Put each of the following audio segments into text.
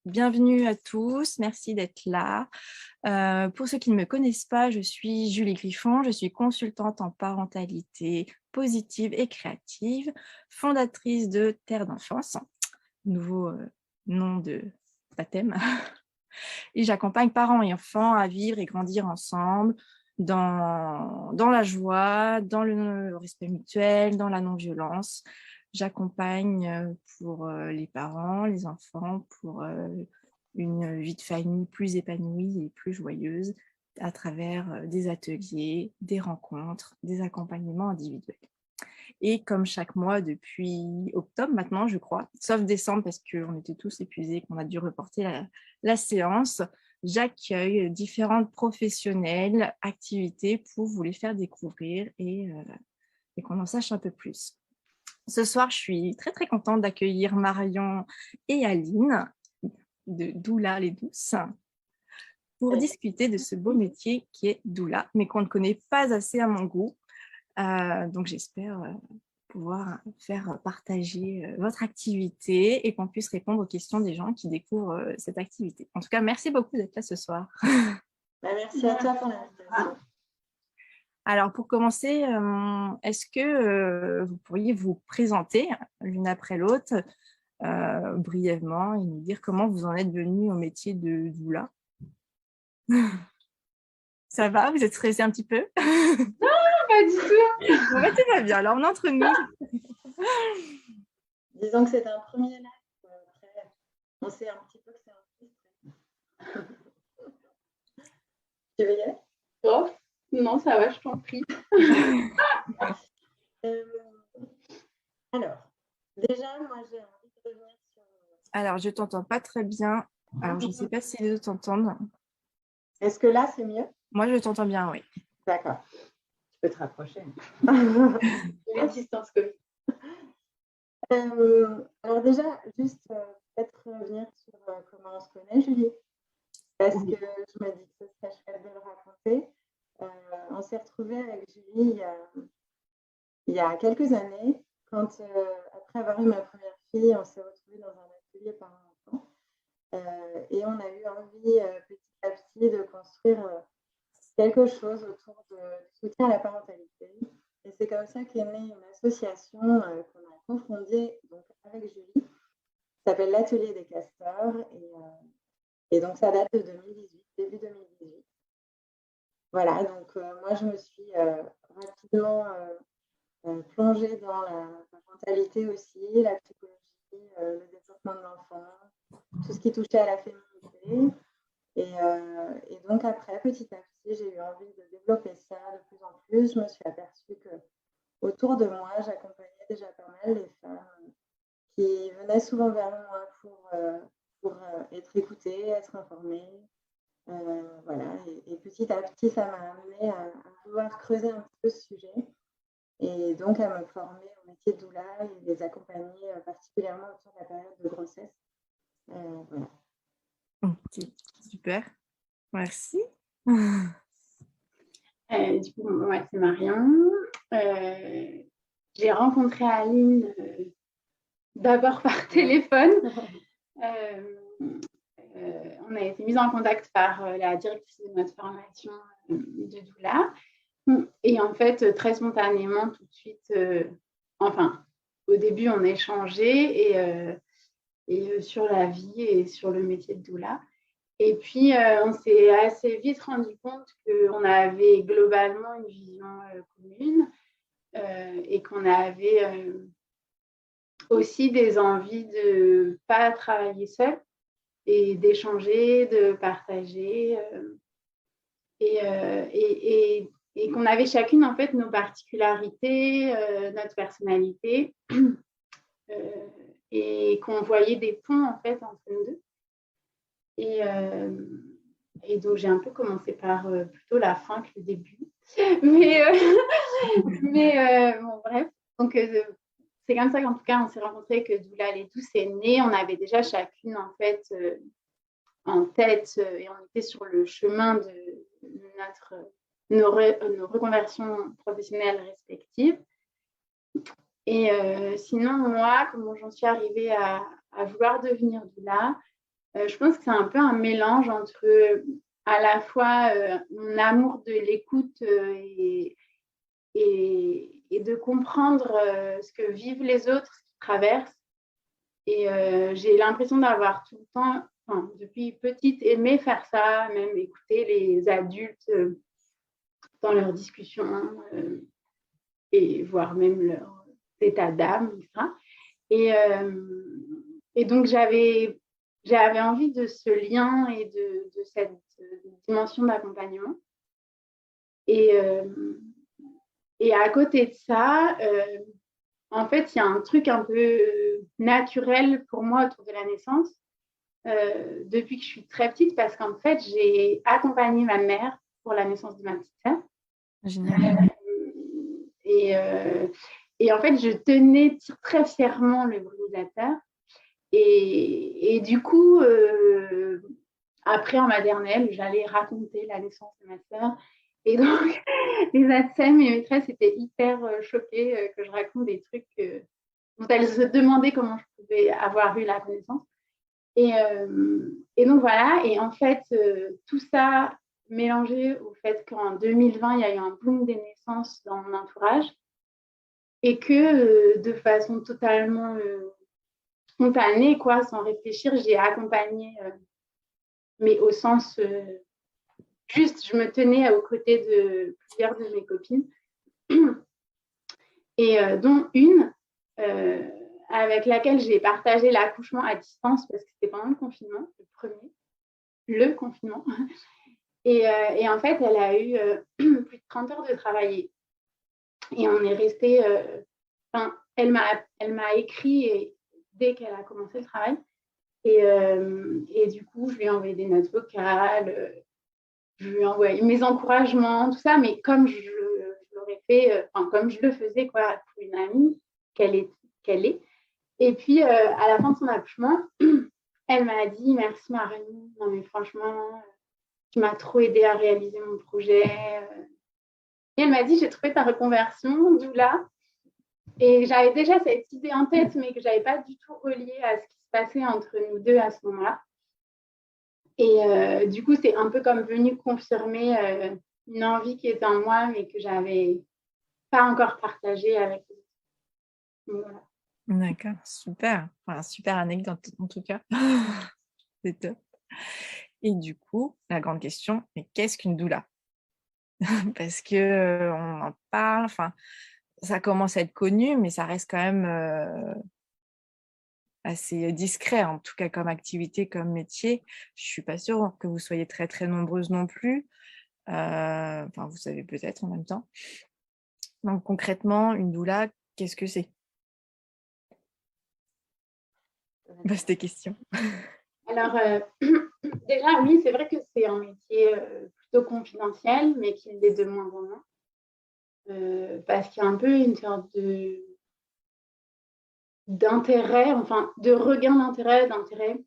Bienvenue à tous, merci d'être là. Pour ceux qui ne me connaissent pas, je suis Julie Griffon, je suis consultante en parentalité positive et créative, fondatrice de Terre d'Enfance, nouveau nom de baptême. Et j'accompagne parents et enfants à vivre et grandir ensemble dans la joie, dans le respect mutuel, dans la non-violence. J'accompagne pour les parents, les enfants, pour une vie de famille plus épanouie et plus joyeuse à travers des ateliers, des rencontres, des accompagnements individuels. Et comme chaque mois depuis octobre maintenant, je crois, sauf décembre parce qu'on était tous épuisés, qu'on a dû reporter la séance, j'accueille différentes professionnelles, activités pour vous les faire découvrir et qu'on en sache un peu plus. Ce soir, je suis très, très contente d'accueillir Marion et Aline de Doula les Douces pour discuter de ce beau métier qui est doula, mais qu'on ne connaît pas assez à mon goût. Donc, j'espère pouvoir faire partager votre activité et qu'on puisse répondre aux questions des gens qui découvrent cette activité. En tout cas, merci beaucoup d'être là ce soir. Merci à toi pour l'invitation. Alors, pour commencer, est-ce que vous pourriez vous présenter l'une après l'autre brièvement et nous dire comment vous en êtes venue au métier de doula? Ça va? Vous êtes stressé un petit peu? Non, pas du tout. Bon, bah, tout va bien. Alors, on est entre nous. Disons que c'est un premier live. Après, on sait un petit peu que c'est un petit. Tu veux y aller? Oh, non, ça va, je t'en prie. Alors, déjà, moi, j'ai envie de revenir sur... Alors, je ne t'entends pas très bien. Alors, je ne sais pas si les autres t'entendent. Est-ce que là, c'est mieux? Moi, je t'entends bien, oui. D'accord. Tu peux te rapprocher. La distance Covid. Alors déjà, juste peut-être revenir sur comment on se connaît, Julie. Parce que je me dis que ce serait chouette de le raconter. On s'est retrouvés avec Julie il y a quelques années, quand après avoir eu ma première fille, on s'est retrouvés dans un atelier par un enfant. Et on a eu envie petit à petit de construire quelque chose autour du soutien à la parentalité. Et c'est comme ça qu'est née une association qu'on a cofondée donc, avec Julie, qui s'appelle l'Atelier des Castors. Et donc, ça date de 2018, début 2018. Voilà, donc moi, je me suis rapidement plongée dans la parentalité aussi, la psychologie, le développement de l'enfant, tout ce qui touchait à la féminité. Et donc après, petit à petit, j'ai eu envie de développer ça de plus en plus. Je me suis aperçue que autour de moi, j'accompagnais déjà pas mal les femmes qui venaient souvent vers moi pour être écoutées, être informées. Voilà. Et petit à petit, ça m'a amenée à vouloir creuser un petit peu ce sujet et donc à me former au métier de doula et les accompagner particulièrement autour de la période de grossesse. Voilà. Ok, super. Merci. Du coup, ouais, c'est Marion. J'ai rencontré Aline d'abord par téléphone. On a été mis en contact par la directrice de notre formation de doula. Et en fait, très spontanément, tout de suite, au début, on échangeait et sur la vie et sur le métier de doula. Et puis, on s'est assez vite rendu compte qu'on avait globalement une vision commune et qu'on avait aussi des envies de ne pas travailler seul et d'échanger, de partager et qu'on avait chacune en fait nos particularités, notre personnalité et qu'on voyait des ponts en fait entre nous deux. Et donc j'ai un peu commencé par plutôt la fin que le début, mais bon bref. Donc c'est comme ça qu'en tout cas on s'est rencontrés, que Doula les Douces est née. On avait déjà chacune en fait en tête et on était sur le chemin de nos reconversions professionnelles respectives. Et sinon, moi, comment j'en suis arrivée à vouloir devenir doula, Je pense que c'est un peu un mélange entre à la fois mon amour de l'écoute et de comprendre ce que vivent les autres, ce qu'ils traversent. Et j'ai l'impression d'avoir tout le temps, enfin, depuis petite, aimé faire ça, même écouter les adultes dans leurs discussions et voir même leur état d'âme, etc. Et donc, j'avais envie de ce lien et de cette dimension d'accompagnement. Et à côté de ça, en fait, il y a un truc un peu naturel pour moi autour de la naissance depuis que je suis très petite, parce qu'en fait, j'ai accompagné ma mère pour la naissance de ma petite sœur. Génial. Et en fait, je tenais très fièrement le brulisateur. Et du coup, après en maternelle, j'allais raconter la naissance de ma sœur. Et donc, les ATSEM et mes maîtresses étaient hyper choquées que je raconte des trucs dont elles se demandaient comment je pouvais avoir eu la connaissance. Et donc voilà, et en fait, tout ça mélangé au fait qu'en 2020, il y a eu un boom des naissances dans mon entourage et que de façon totalement spontanée, quoi, sans réfléchir, j'ai accompagné, mais au sens juste, je me tenais aux côtés de plusieurs de mes copines, et dont une avec laquelle j'ai partagé l'accouchement à distance parce que c'était pendant le confinement, le confinement. Et en fait, elle a eu plus de 30 heures de travailler. Et on est resté. Elle m'a écrit dès qu'elle a commencé le travail. Et du coup, je lui ai envoyé des notes vocales, je lui ai envoyé mes encouragements, tout ça, mais comme je l'aurais fait, comme je le faisais quoi, pour une amie qu'elle est. Et puis, à la fin de son accouchement, elle m'a dit « Merci Marie, non mais franchement, tu m'as trop aidée à réaliser mon projet. » Et elle m'a dit « J'ai trouvé ta reconversion, doula. » Et j'avais déjà cette idée en tête, mais que je n'avais pas du tout reliée à ce qui se passait entre nous deux à ce moment-là. Et du coup, c'est un peu comme venu confirmer une envie qui était en moi, mais que je n'avais pas encore partagée avec les autres. Voilà. D'accord, super. Enfin, super anecdote en tout cas. C'est top. Et du coup, la grande question, mais qu'est-ce qu'une doula? Parce que on en parle, enfin, ça commence à être connu, mais ça reste quand même assez discret, en tout cas comme activité, comme métier. Je suis pas sûre que vous soyez très très nombreuses non plus. Enfin, vous savez peut-être en même temps. Donc concrètement, une doula, qu'est-ce que c'est? Vaste question. Alors, déjà, oui, c'est vrai que c'est un métier plutôt confidentiel, mais qui l'est de moins en moins. Parce qu'il y a un peu une sorte d'intérêt, enfin, de regain d'intérêt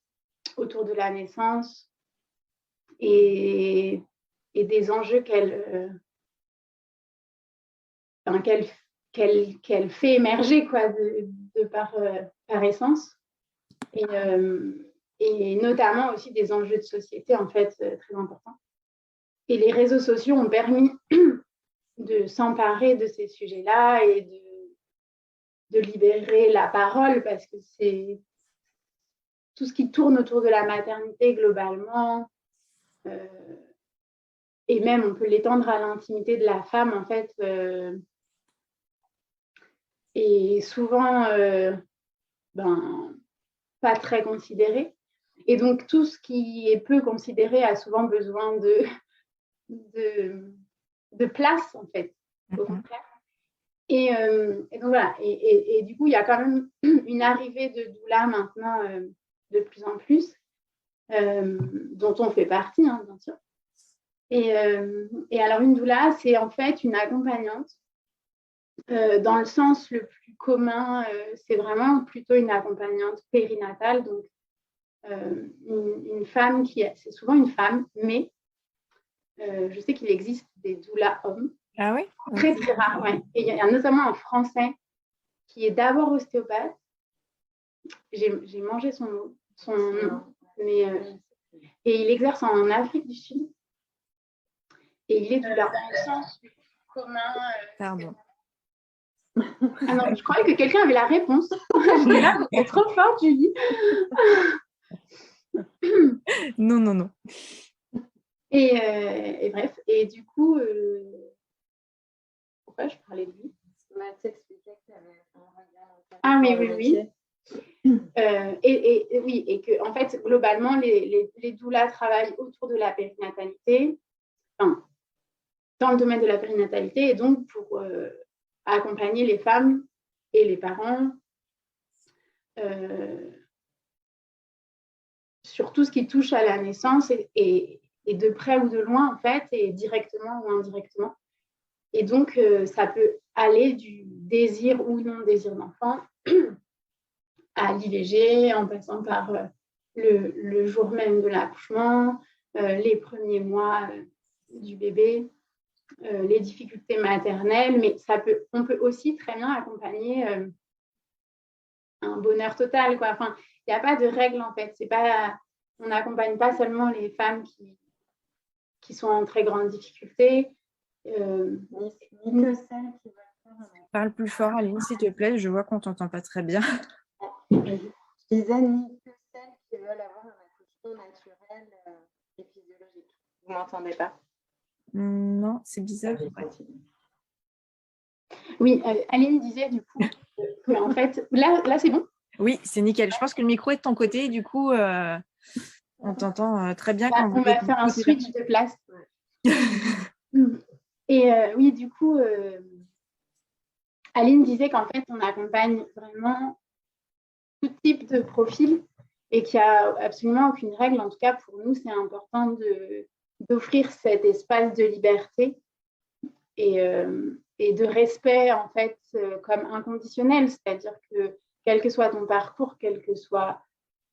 autour de la naissance et des enjeux qu'elle fait émerger quoi, par essence. Et notamment aussi des enjeux de société, en fait, très importants. Et les réseaux sociaux ont permis de s'emparer de ces sujets-là et de libérer la parole, parce que c'est tout ce qui tourne autour de la maternité globalement, et même on peut l'étendre à l'intimité de la femme, en fait, et souvent pas très considéré. Et donc, tout ce qui est peu considéré a souvent besoin de place, en fait, au contraire. Et donc, voilà. Et du coup, il y a quand même une arrivée de doula maintenant de plus en plus, dont on fait partie, hein, bien sûr. Et alors, une doula, c'est en fait une accompagnante. Dans le sens le plus commun, c'est vraiment plutôt une accompagnante périnatale, donc une femme c'est souvent une femme, mais je sais qu'il existe des doulas hommes. Ah oui? Très, très rare, ouais. Et il y a notamment un Français qui est d'abord ostéopathe. J'ai mangé son nom. Mais, et il exerce en Afrique du Sud. Et il est doula. Dans le sens commun. Pardon. Ah non, je croyais que quelqu'un avait la réponse. J'étais là, vous êtes trop forte, Julie. Non, non, non. Et bref, et du coup, pourquoi je parlais de lui? Mathieu expliquait que tu avais un regard. Ah oui, oui, oui. Oui, et que en fait, globalement, les doulas travaillent autour de la périnatalité, enfin, dans le domaine de la périnatalité, et donc pour accompagner les femmes et les parents sur tout ce qui touche à la naissance et de près ou de loin, en fait, et directement ou indirectement. Et donc, ça peut aller du désir ou non désir d'enfant à l'IVG, en passant par le jour même de l'accouchement, les premiers mois du bébé, les difficultés maternelles, mais on peut aussi très bien accompagner un bonheur total, quoi. Enfin, il n'y a pas de règle, en fait. On n'accompagne pas seulement les femmes qui sont en très grande difficulté. Ni que celles qui veulent faire. Parle plus fort, Aline, s'il te plaît. Je vois qu'on ne t'entend pas très bien. Je disais ni que celles qui veulent avoir un accouchement naturel et physiologique. Vous ne m'entendez pas? Non, c'est bizarre. Oui, Aline disait du coup que en fait, là c'est bon? Oui, c'est nickel. Je pense que le micro est de ton côté, du coup, on t'entend très bien. Bah, on va faire un switch de place. Et oui, du coup, Aline disait qu'en fait, on accompagne vraiment tout type de profil et qu'il n'y a absolument aucune règle. En tout cas, pour nous, c'est important d'offrir cet espace de liberté et de respect, en fait, comme inconditionnel. C'est-à-dire que quel que soit ton parcours, quel que soit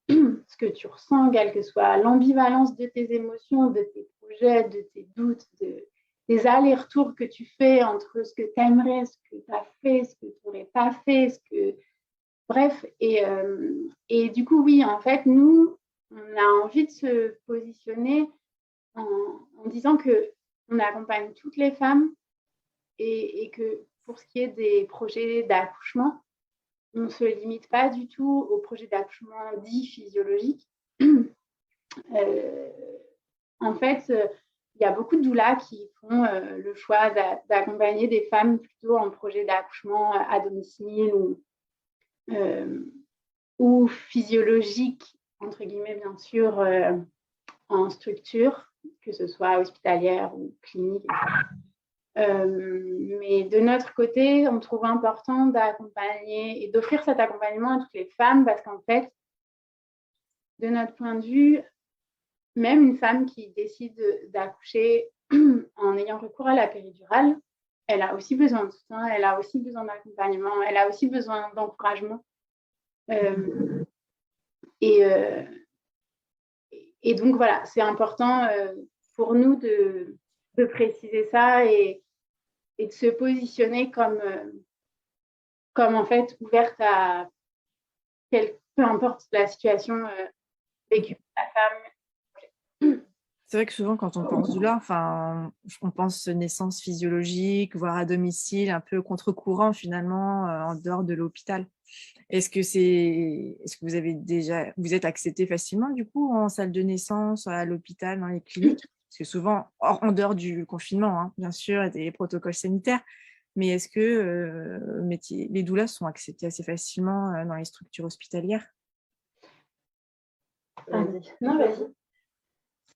ce que tu ressens, quelle que soit l'ambivalence de tes émotions, de tes projets, de tes doutes, des allers-retours que tu fais entre ce que tu aimerais, ce que tu as fait, ce que tu n'aurais pas fait, bref. Et du coup, oui, en fait, nous, on a envie de se positionner en disant qu'on accompagne toutes les femmes et que pour ce qui est des projets d'accouchement, on ne se limite pas du tout aux projets d'accouchement dits physiologiques. En fait, il y a beaucoup de doulas qui font le choix d'accompagner des femmes plutôt en projet d'accouchement à domicile ou physiologique, entre guillemets, bien sûr, en structure, que ce soit hospitalière ou clinique. Mais de notre côté, on trouve important d'accompagner et d'offrir cet accompagnement à toutes les femmes parce qu'en fait, de notre point de vue, même une femme qui décide d'accoucher en ayant recours à la péridurale, elle a aussi besoin de soutien, elle a aussi besoin d'accompagnement, elle a aussi besoin d'encouragement. Et donc, voilà, c'est important pour nous de préciser ça et de se positionner comme en fait ouverte à peu importe la situation vécue par la femme. C'est vrai que souvent, quand on pense doula, on pense naissance physiologique, voire à domicile, un peu contre-courant finalement, en dehors de l'hôpital. Est-ce que vous êtes accepté facilement du coup en salle de naissance, à l'hôpital, dans les cliniques? Parce que souvent, en dehors du confinement, hein, bien sûr, et des protocoles sanitaires, mais est-ce que les doulas sont acceptés assez facilement dans les structures hospitalières? Non, vas-y.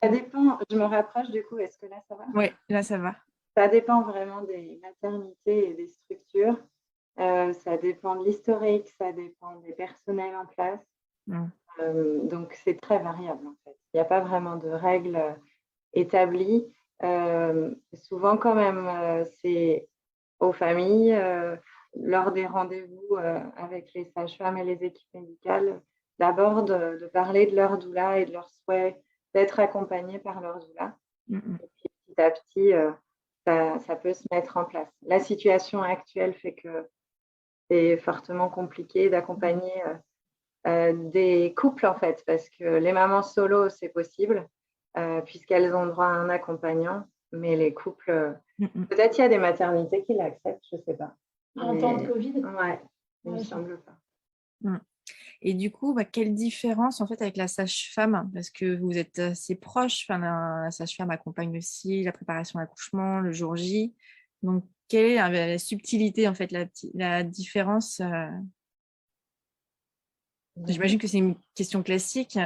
Ça dépend, je me rapproche du coup, est-ce que là ça va? Oui, là ça va. Ça dépend vraiment des maternités et des structures. Ça dépend de l'historique, ça dépend des personnels en place. Donc c'est très variable en fait. Il n'y a pas vraiment de règles établies. Souvent quand même, c'est aux familles, lors des rendez-vous avec les sages-femmes et les équipes médicales, d'abord de parler de leur doula et de leur souhait d'être accompagnés par leur doula. Et puis petit à petit, ça peut se mettre en place. La situation actuelle fait que c'est fortement compliqué d'accompagner des couples, en fait, parce que les mamans solo, c'est possible, puisqu'elles ont droit à un accompagnant, mais les couples, peut-être il y a des maternités qui l'acceptent, je ne sais pas. En temps de Covid? Ouais, il ne me semble pas. Et du coup, quelle différence en fait avec la sage-femme? Parce que vous êtes assez proche, la sage-femme accompagne aussi la préparation à l'accouchement, le jour J. Donc, quelle est la subtilité, en fait, la différence J'imagine que c'est une question classique.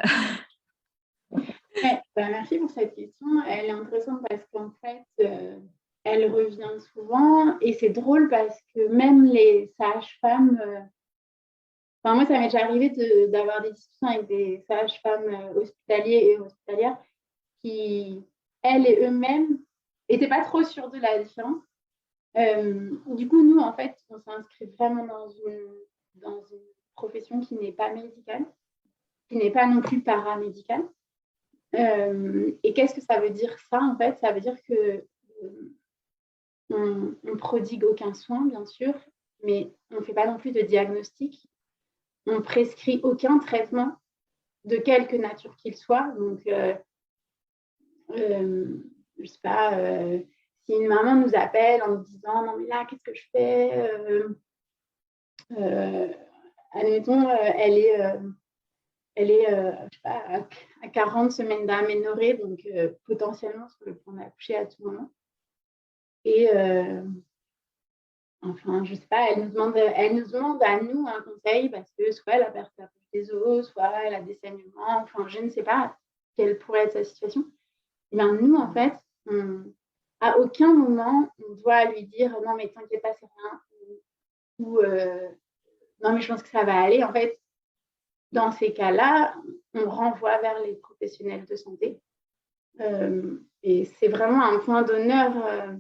Ouais, merci pour cette question. Elle est intéressante parce qu'en fait, elle revient souvent et c'est drôle parce que même les sages-femmes, moi, ça m'est déjà arrivé d'avoir des discussions avec des sages-femmes hospitaliers et hospitalières qui, elles et eux-mêmes, n'étaient pas trop sûres de la différence. Du coup, nous, en fait, on s'inscrit vraiment dans une profession qui n'est pas médicale, qui n'est pas non plus paramédicale. Et qu'est-ce que ça veut dire ça, en fait? Ça veut dire que on prodigue aucun soin, bien sûr, mais on ne fait pas non plus de diagnostic. On prescrit aucun traitement de quelque nature qu'il soit. Donc, je sais pas, si une maman nous appelle en nous disant non mais là qu'est-ce que je fais, admettons elle est je sais pas, à 40 semaines d'aménorrhée, donc potentiellement sur le point d'accoucher à tout moment. Et enfin, je sais pas, elle nous demande à nous un conseil parce que soit elle a perdu la poche des os, soit elle a des saignements, enfin, je ne sais pas quelle pourrait être sa situation. Et bien, nous, en fait, à aucun moment, on doit lui dire non, mais t'inquiète pas, c'est rien, ou non, mais je pense que ça va aller. En fait, dans ces cas-là, on renvoie vers les professionnels de santé. Et c'est vraiment un point d'honneur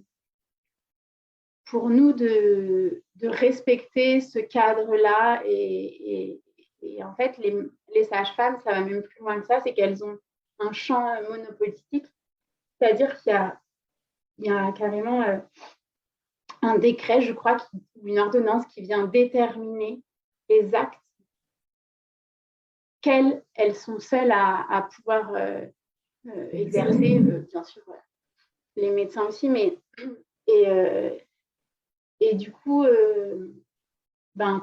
pour nous de respecter ce cadre-là. Et en fait, les sages-femmes, ça va même plus loin que ça, c'est qu'elles ont un champ monopolitique. C'est-à-dire qu'il y a carrément un décret, je crois, ou une ordonnance qui vient déterminer les actes qu'elles sont seules à pouvoir exercer, bien sûr, les médecins aussi, mais et du coup,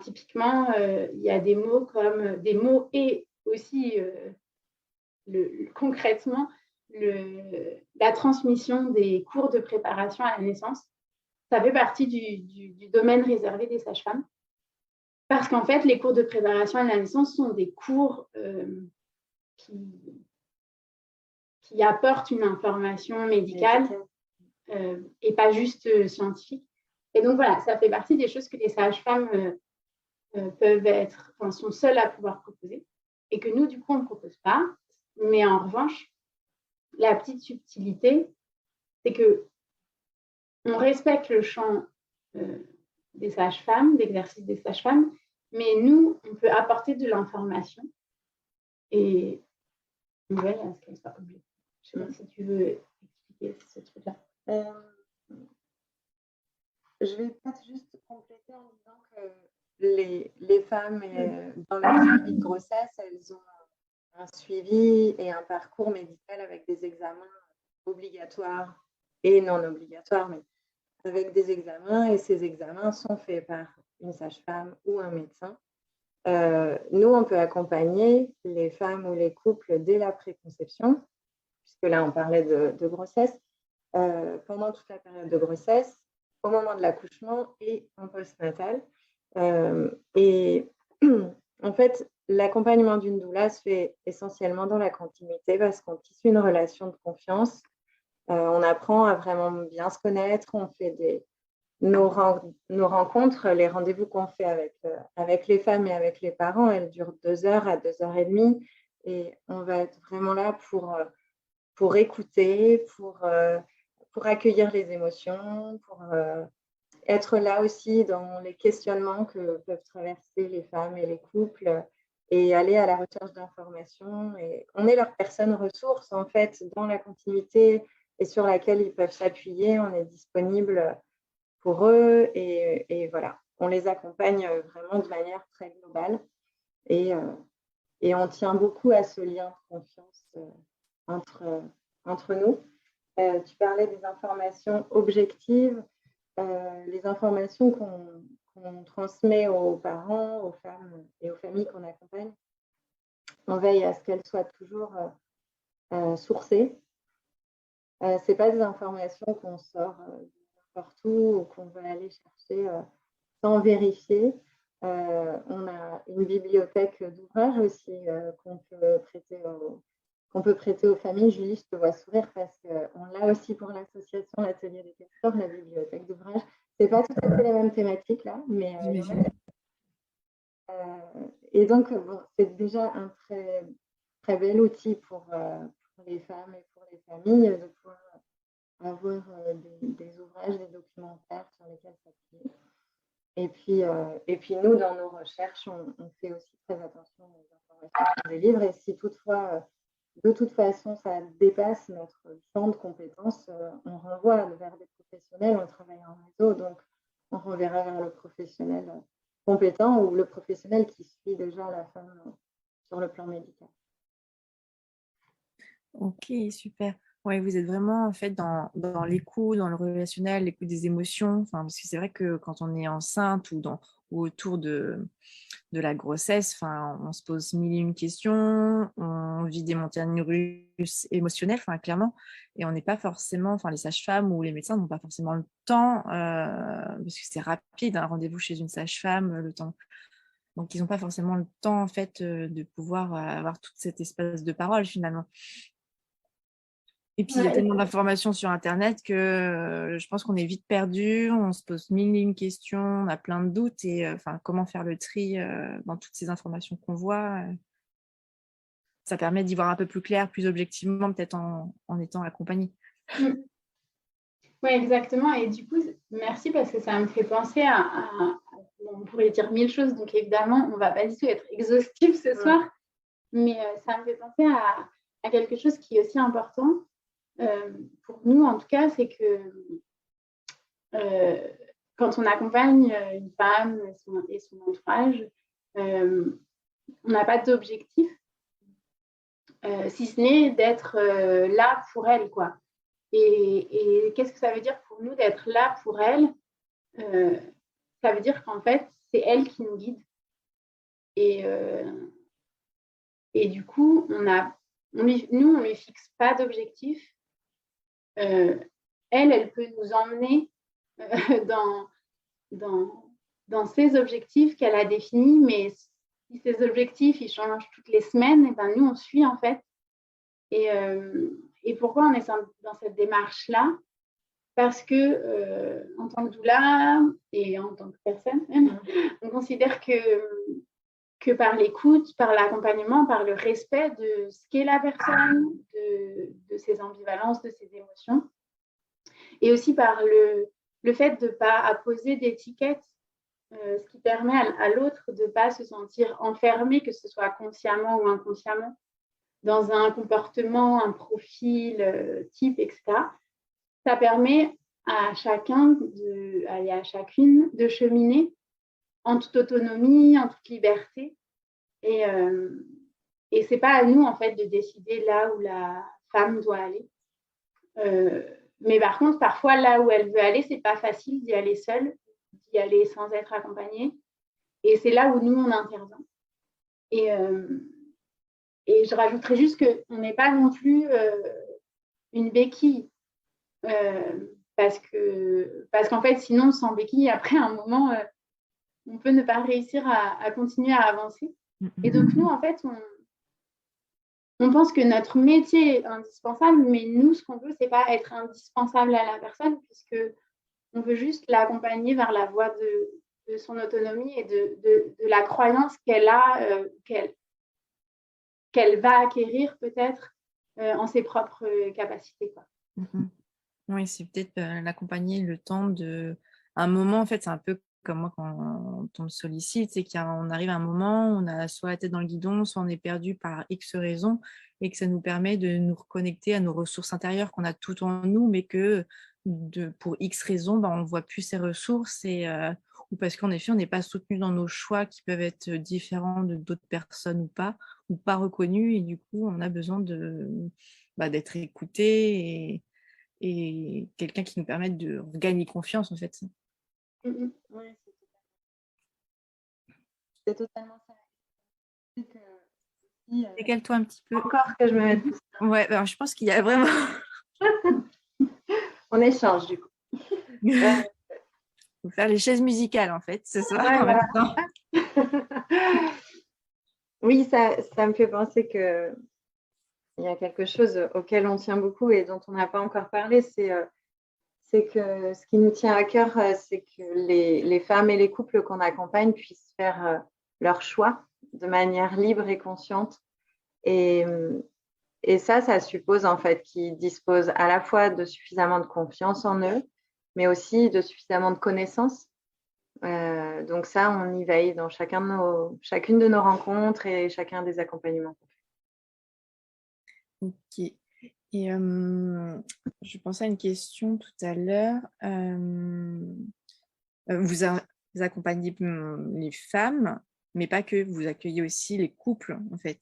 typiquement, il y a des mots comme des mots et aussi concrètement la transmission des cours de préparation à la naissance. Ça fait partie du domaine réservé des sages-femmes. Parce qu'en fait, les cours de préparation à la naissance sont des cours qui apportent une information médicale et pas juste scientifique. Et donc voilà, ça fait partie des choses que les sages-femmes sont seules à pouvoir proposer et que nous, du coup, on ne propose pas. Mais en revanche, la petite subtilité, c'est que on respecte le champ des sages-femmes, d'exercice des sages-femmes, mais nous, on peut apporter de l'information et on veut à ce qu'elle soit obligée. Je ne sais pas si tu veux expliquer ce truc-là. Je vais peut-être juste compléter en disant que les femmes, dans leur suivi de grossesse, elles ont un suivi et un parcours médical avec des examens obligatoires et non obligatoires, mais avec des examens, et ces examens sont faits par une sage-femme ou un médecin. Nous, on peut accompagner les femmes ou les couples dès la préconception, puisque là, on parlait de grossesse, pendant toute la période de grossesse, au moment de l'accouchement et en postnatal. Et en fait, l'accompagnement d'une doula se fait essentiellement dans la continuité parce qu'on tisse une relation de confiance. On apprend à vraiment bien se connaître, on fait nos rencontres, les rendez-vous qu'on fait avec les femmes et avec les parents, elles durent 2 heures à 2h30 et on va être vraiment là pour écouter, pour accueillir les émotions, pour être là aussi dans les questionnements que peuvent traverser les femmes et les couples et aller à la recherche d'informations. Et on est leur personne ressource, en fait, dans la continuité et sur laquelle ils peuvent s'appuyer. On est disponible pour eux et voilà, on les accompagne vraiment de manière très globale. Et Et on tient beaucoup à ce lien de confiance entre nous. Tu parlais des informations objectives, les informations qu'on transmet aux parents, aux femmes et aux familles qu'on accompagne. On veille à ce qu'elles soient toujours sourcées. Ce n'est pas des informations qu'on sort n'importe où ou qu'on va aller chercher sans vérifier. On a une bibliothèque d'ouvrages aussi qu'on peut prêter aux familles. Julie, je te vois sourire parce qu'on l'a aussi pour l'association L'Atelier des Castors, la bibliothèque d'ouvrages. Ce n'est pas tout à fait les mêmes thématiques là, mais et donc bon, c'est déjà un très, très bel outil pour les femmes et pour les familles de pouvoir avoir des ouvrages, des documentaires sur lesquels s'appuyer. Et puis nous, dans nos recherches, on fait aussi très attention aux informations des livres. Et si toutefois, de toute façon, ça dépasse notre champ de compétences, on renvoie vers des professionnels, on travaille en réseau, donc on renverra vers le professionnel compétent ou le professionnel qui suit déjà la femme sur le plan médical. Ok, super. Oui, vous êtes vraiment en fait dans l'écoute, dans le relationnel, l'écoute des émotions. Enfin, parce que c'est vrai que quand on est enceinte ou autour de la grossesse, enfin, on se pose mille et une questions, on vit des montagnes russes émotionnelles, enfin, clairement, et on n'est pas forcément, enfin, les sages-femmes ou les médecins n'ont pas forcément le temps, parce que c'est rapide, un rendez-vous chez une sage-femme, le temps. Donc, ils n'ont pas forcément le temps, en fait, de pouvoir avoir tout cet espace de parole, finalement. Et puis, il y a tellement d'informations sur Internet que je pense qu'on est vite perdu, on se pose mille et une questions, on a plein de doutes et comment faire le tri dans toutes ces informations qu'on voit. Ça permet d'y voir un peu plus clair, plus objectivement, peut-être en étant accompagné. Oui, exactement. Et du coup, merci parce que ça me fait penser on pourrait dire mille choses, donc évidemment, on ne va pas du tout être exhaustif ce soir, mais ça me fait penser à quelque chose qui est aussi important. Pour nous, en tout cas, c'est que quand on accompagne une femme et son entourage, on n'a pas d'objectif, si ce n'est d'être là pour elle, quoi. Et qu'est-ce que ça veut dire pour nous d'être là pour elle? Ça veut dire qu'en fait, c'est elle qui nous guide. Et du coup, on ne lui fixe pas d'objectif. Elle peut nous emmener dans ses objectifs qu'elle a définis, mais si ces objectifs ils changent toutes les semaines, et ben nous on suit en fait. Et pourquoi on est dans cette démarche-là? Parce que en tant que doula et en tant que personne même, on considère que par l'écoute, par l'accompagnement, par le respect de ce qu'est la personne, de ses ambivalences, de ses émotions, et aussi par le fait de ne pas apposer d'étiquette, ce qui permet à l'autre de ne pas se sentir enfermé, que ce soit consciemment ou inconsciemment, dans un comportement, un profil type, etc. Ça permet à chacun, à chacune de cheminer en toute autonomie, en toute liberté. Et ce n'est pas à nous, en fait, de décider là où la femme doit aller. Mais par contre, parfois, là où elle veut aller, ce n'est pas facile d'y aller seule, d'y aller sans être accompagnée. Et c'est là où nous, on intervient. Et je rajouterais juste qu'on n'est pas non plus une béquille. Parce qu'en fait, sinon, sans béquille, après un moment, on peut ne pas réussir à continuer à avancer. Et donc, nous, en fait, on pense que notre métier est indispensable, mais nous, ce qu'on veut, c'est pas être indispensable à la personne, puisqu'on veut juste l'accompagner vers la voie de son autonomie et de la croyance qu'elle a, qu'elle va acquérir peut-être en ses propres capacités, quoi. Oui, c'est peut-être l'accompagner le temps de... Un moment, en fait, c'est un peu comme moi quand on me sollicite, c'est qu'on arrive à un moment où on a soit la tête dans le guidon, soit on est perdu par X raisons, et que ça nous permet de nous reconnecter à nos ressources intérieures qu'on a tout en nous, mais que pour X raisons, on ne voit plus ces ressources ou parce qu'en effet, on n'est pas soutenu dans nos choix qui peuvent être différents de d'autres personnes ou pas reconnus, et du coup, on a besoin d'être écouté et quelqu'un qui nous permette de regagner confiance, en fait. Oui, c'est totalement ça. Décale-toi un petit peu. Encore que je me mette. Ouais, alors je pense qu'il y a vraiment... On échange, du coup. Faut faire les chaises musicales, en fait, ce soir. Ouais, voilà. Oui, ça me fait penser qu'il y a quelque chose auquel on tient beaucoup et dont on n'a pas encore parlé, c'est que ce qui nous tient à cœur, c'est que les femmes et les couples qu'on accompagne puissent faire leur choix de manière libre et consciente. Et ça suppose en fait qu'ils disposent à la fois de suffisamment de confiance en eux, mais aussi de suffisamment de connaissances. Donc ça, on y veille dans chacune de nos rencontres et chacun des accompagnements. Ok. Et je pensais à une question tout à l'heure. Vous accompagnez les femmes, mais pas que. Vous accueillez aussi les couples, en fait.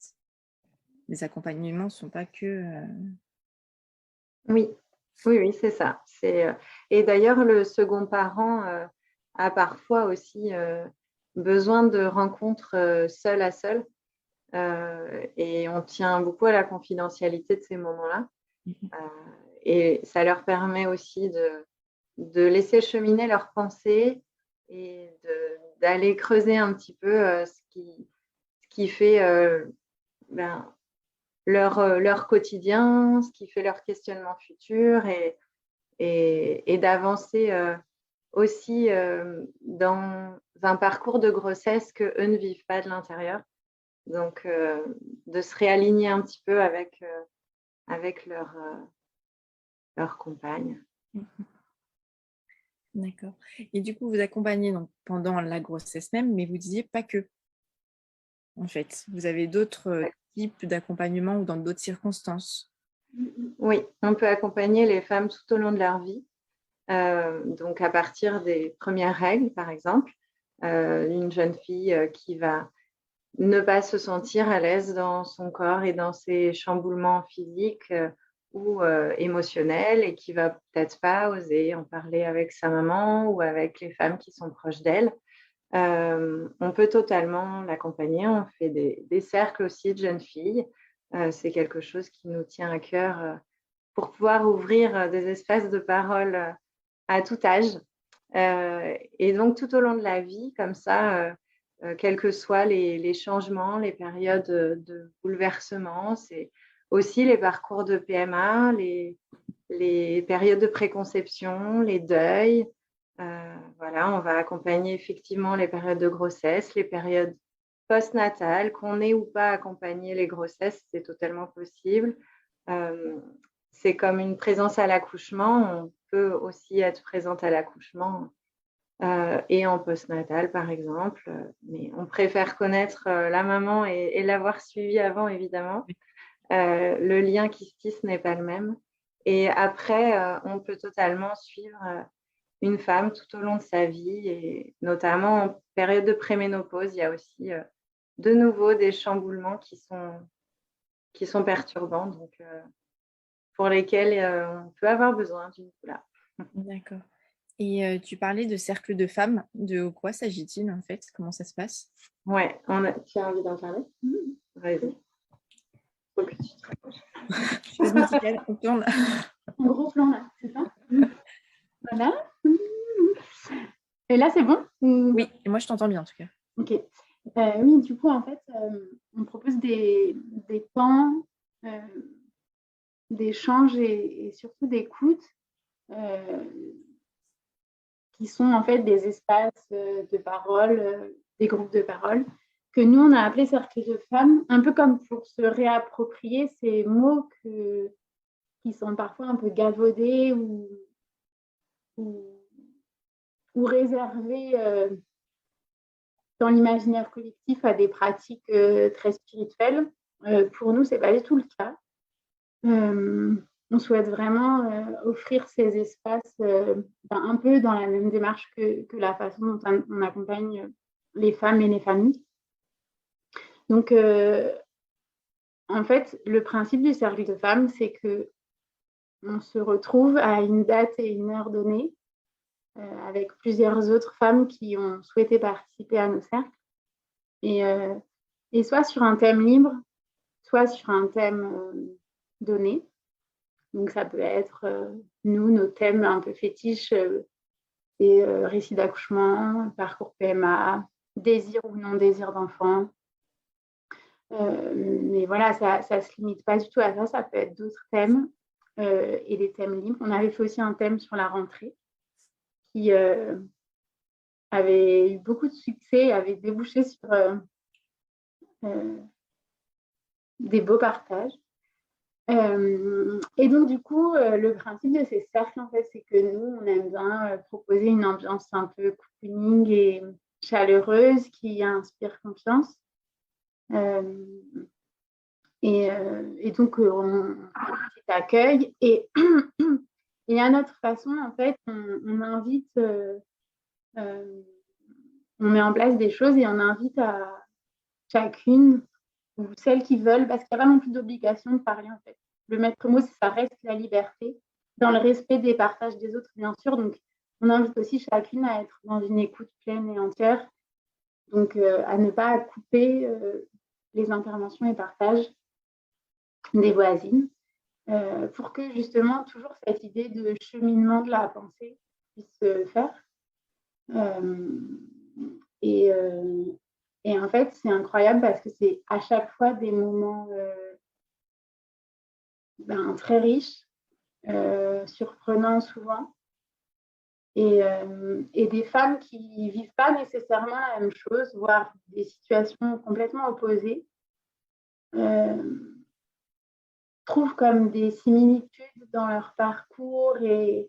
Les accompagnements ne sont pas que... Oui, c'est ça. Et d'ailleurs, le second parent a parfois aussi besoin de rencontres seul à seul. Et on tient beaucoup à la confidentialité de ces moments-là. Et ça leur permet aussi de laisser cheminer leurs pensées et d'aller creuser un petit peu ce qui fait leur quotidien, ce qui fait leur questionnement futur et d'avancer aussi dans un parcours de grossesse qu'eux ne vivent pas de l'intérieur. Donc, de se réaligner un petit peu avec leur compagne. D'accord. Et du coup, vous accompagnez donc, pendant la grossesse même, mais vous disiez pas que. En fait, vous avez d'autres types d'accompagnement ou dans d'autres circonstances. Oui, on peut accompagner les femmes tout au long de leur vie. Donc, à partir des premières règles, par exemple, une jeune fille qui va ne pas se sentir à l'aise dans son corps et dans ses chamboulements physiques ou émotionnels et qui va peut-être pas oser en parler avec sa maman ou avec les femmes qui sont proches d'elle. On peut totalement l'accompagner. On fait des cercles aussi de jeunes filles. C'est quelque chose qui nous tient à cœur pour pouvoir ouvrir des espaces de parole à tout âge. Et donc, tout au long de la vie, comme ça, quels que soient les changements, les périodes de bouleversement, c'est aussi les parcours de PMA, les périodes de préconception, les deuils. Voilà, on va accompagner effectivement les périodes de grossesse, les périodes postnatales, qu'on ait ou pas accompagné les grossesses, c'est totalement possible. C'est comme une présence à l'accouchement, on peut aussi être présente à l'accouchement et en postnatal par exemple, mais on préfère connaître la maman et l'avoir suivie avant évidemment. Le lien qui se tisse n'est pas le même. Et après, on peut totalement suivre une femme tout au long de sa vie et notamment en période de préménopause, il y a aussi de nouveau des chamboulements qui sont perturbants, donc pour lesquels on peut avoir besoin d'une doula. D'accord. Et tu parlais de cercle de femmes. De quoi s'agit-il en fait? Comment ça se passe? Ouais, tu as envie d'en parler? Vas-y. Faut que tu te rapproches. Chaise musicale, on tourne. Un gros plan là, c'est ça? Voilà. Et là, c'est bon? Oui, et moi je t'entends bien en tout cas. Ok. Oui, du coup, en fait, on propose des temps d'échange et surtout d'écoute qui sont en fait des espaces de parole, des groupes de parole que nous, on a appelé cercle de femmes, un peu comme pour se réapproprier ces mots qui sont parfois un peu galvaudés ou réservés dans l'imaginaire collectif à des pratiques très spirituelles. Pour nous, ce n'est pas du tout le cas. on souhaite vraiment offrir ces espaces un peu dans la même démarche que la façon dont on accompagne les femmes et les familles. Donc, en fait, le principe du cercle de femmes, c'est que on se retrouve à une date et une heure donnée avec plusieurs autres femmes qui ont souhaité participer à nos cercles. Et soit sur un thème libre, soit sur un thème donné. Donc, ça peut être, nos thèmes un peu fétiches, et récits d'accouchement, parcours PMA, désir ou non-désir d'enfant. Mais voilà, ça ne se limite pas du tout à ça. Ça peut être d'autres thèmes et des thèmes libres. On avait fait aussi un thème sur la rentrée qui avait eu beaucoup de succès, avait débouché sur des beaux partages. Et donc, du coup, le principe de ces cercles, en fait, c'est que nous, on aime bien proposer une ambiance un peu cocooning et chaleureuse qui inspire confiance. Et donc, on fait un petit accueil. Et à notre façon, en fait, on invite, on met en place des choses et on invite à chacune ou celles qui veulent, parce qu'il n'y a pas non plus d'obligation de parler, en fait. Le maître mot, ça reste la liberté, dans le respect des partages des autres, bien sûr. Donc, on invite aussi chacune à être dans une écoute pleine et entière, donc à ne pas couper les interventions et partages des voisines, pour que justement toujours cette idée de cheminement de la pensée puisse se faire. Et en fait, c'est incroyable parce que c'est à chaque fois des moments très riches, surprenants souvent, et des femmes qui ne vivent pas nécessairement la même chose, voire des situations complètement opposées, trouvent comme des similitudes dans leur parcours et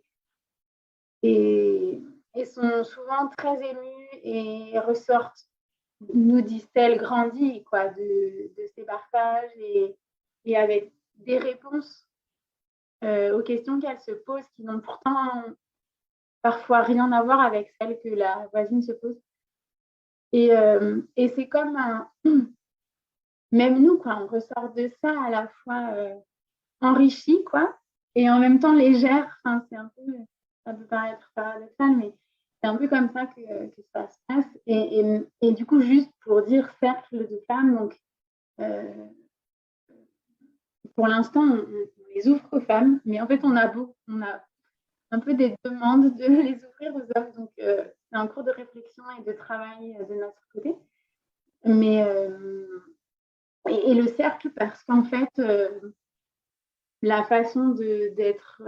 sont souvent très émues et ressortent, nous disent-elles, grandies quoi, de ces partages et avec des réponses aux questions qu'elles se posent qui n'ont pourtant parfois rien à voir avec celles que la voisine se pose. Et c'est comme même nous, quoi, on ressort de ça à la fois enrichie, quoi, et en même temps légère. Enfin, ça peut paraître paradoxal, mais c'est un peu comme ça que ça se passe. Et du coup, juste pour dire cercle de femmes, donc pour l'instant, on les ouvre aux femmes, mais en fait, on a un peu des demandes de les ouvrir aux hommes. Donc, c'est un cours de réflexion et de travail de notre côté. Mais, et le cercle, parce qu'en fait, la façon d'être